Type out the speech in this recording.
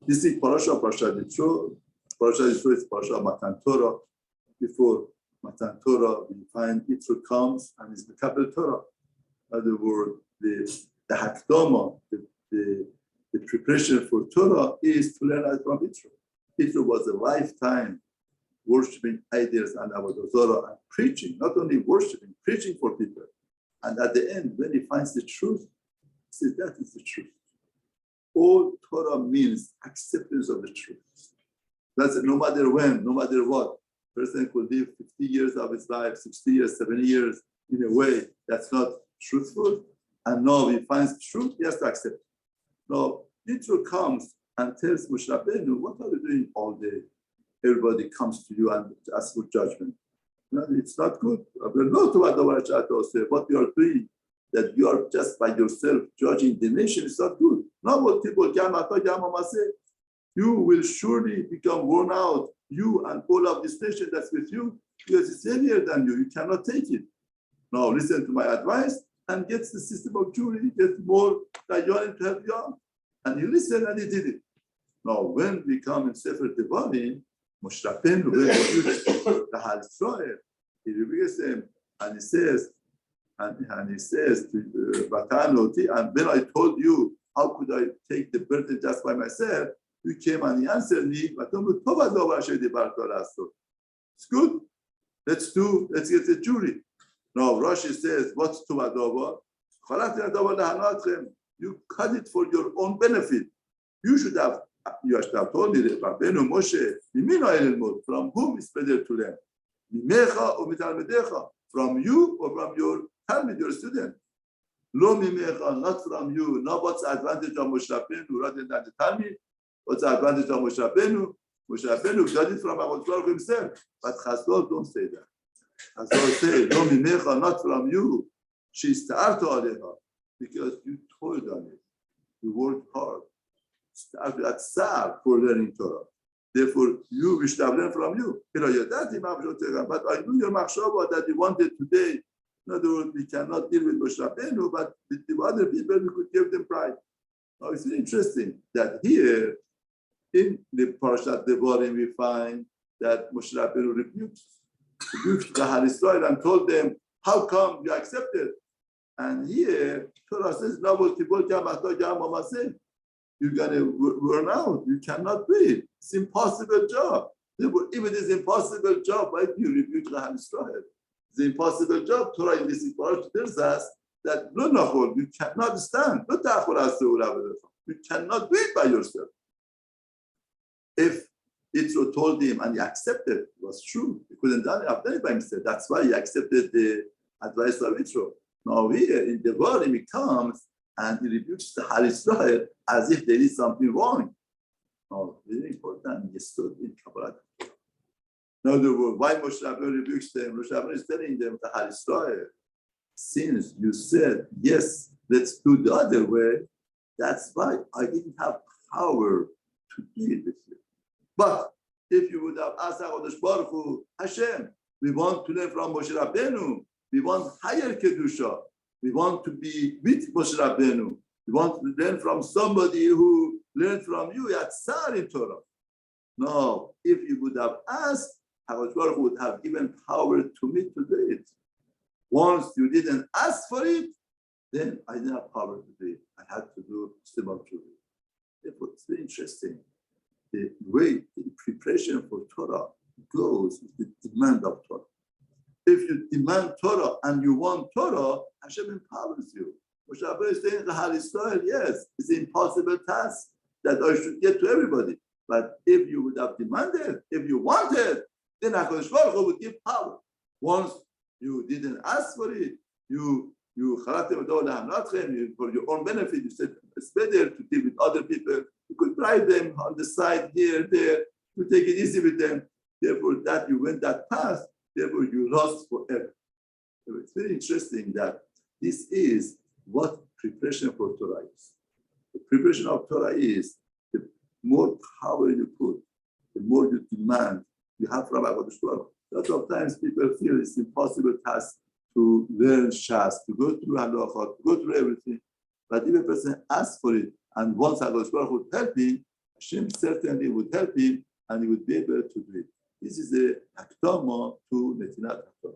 This is Parasha Yitro. Parasha Yitro is Parasha Matan Torah. Before Matan Torah, we find Yitro comes and is Mekabel Torah. In other words, the Hakdama, the preparation for Torah is to learn from Yitro. Yitro was a lifetime worshiping idols and Avodah Zarah and preaching, not only worshiping, preaching for people. And at the end, when he finds the truth, he says, that is the truth. All Torah means acceptance of the truth. That's it, no matter when, no matter what. A person could live 50 years of his life, 60 years, 70 years in a way that's not truthful. And now he finds truth, he has to accept it. Now, Yitro comes and tells Moshe Rabbeinu, what are you doing all day? Everybody comes to you and asks for judgment. No, it's not good. What you are doing, that you are just by yourself judging the nation, is not good. Not what people say. You will surely become worn out, you and all of this nation that's with you, because it's heavier than you. You cannot take it. Now listen to my advice and get the system of jury, get more dayanim to help you out. And he listened and he did it. Now when we come in Sefer Devarim, Moshe Rabbeinu rebukes the Hal Israel. He rebukes them and he says to Vatanoti, and when I told you how could I take the burden just by myself, you came and he answered me, it's good. Let's get the jury. Now Rashi says, what's Tovadova? You cut it for your own benefit. You should have told me Rabbeinu Moshe, from whom is better to learn? From you or from your Talmud, your student? Lo mimecha, not from you. Now what's the advantage of Moshe Rabbeinu rather than the Talmud? What's the advantage of Moshe Rabbeinu? Moshe Rabbeinu got it from Avodah himself. But Chazal don't say that. Chazal say, Lo mimecha, not from you. She's ta'arto aleha, because you toiled on it. You worked hard. Started at Sar for learning Torah. Therefore, we should have learned from you. But I knew your machshava that you wanted today. In other words, we cannot deal with Moshe Rabbeinu, but with the other people, we could give them pride. Now, it's really interesting that here, in the Parashat Devarim, we find that Moshe Rabbeinu rebuked the Hal Israel and told them, how come you accepted? And here, Torah says, you're going to run out. You cannot do it. It's an impossible job. If it is an impossible job, why do you rebuke the Hal Israel? It's an impossible job. Torah in this parasha tells us that you cannot stand. You cannot do it by yourself. If Yitro told him and he accepted, it was true. He couldn't have done it by himself. That's why he accepted the advice of Yitro. Now here in the world, he comes and he rebukes the Hal Israel as if there is something wrong. Now, very important, he stood in Kabalat. In other words, why Moshe Rabbeinu rebukes them? Moshe Rabbeinu is telling them, the Hal Israel, since you said, yes, let's do the other way, that's why I didn't have power to deal with you. But if you would have asked HaKadosh Baruch Hu, Hashem, we want to learn from Moshe Rabbeinu, we want higher Kedusha, we want to be with Moshe Rabbeinu, we want to learn from somebody who learned from you at Sar in Torah. No, if you would have asked, HaKadosh Baruch Hu would have given power to me to do it. Once you didn't ask for it, then I didn't have power to do it. I had to do Stima Jury. Therefore, it's very interesting. The way the preparation for Torah goes with the demand of Torah. If you demand Torah and you want Torah, Hashem empowers you. Moshe Rabbeinu is saying the Hal Israel, yes, it's an impossible task that I should get to everybody. But if you would have demanded, if you wanted, then HaKadosh Baruch Hu would give power. Once you didn't ask for it, you for your own benefit, you said it's better to deal with other people. You could bribe them on the side here, there, to take it easy with them. Therefore, that you went that path, therefore you lost forever. So it's very interesting that this is what preparation for Torah is. The preparation of Torah is the more power you put, the more you demand you have from HaKadosh Baruch Hu. Lots of times people feel it's an impossible task to learn Shas, to go through Halachot, to go through everything. But if a person asks for it and wants HaKadosh Baruch Hu to help him, Hashem certainly would help him and he would be able to do it. This is a hakdama to Netinat Torah.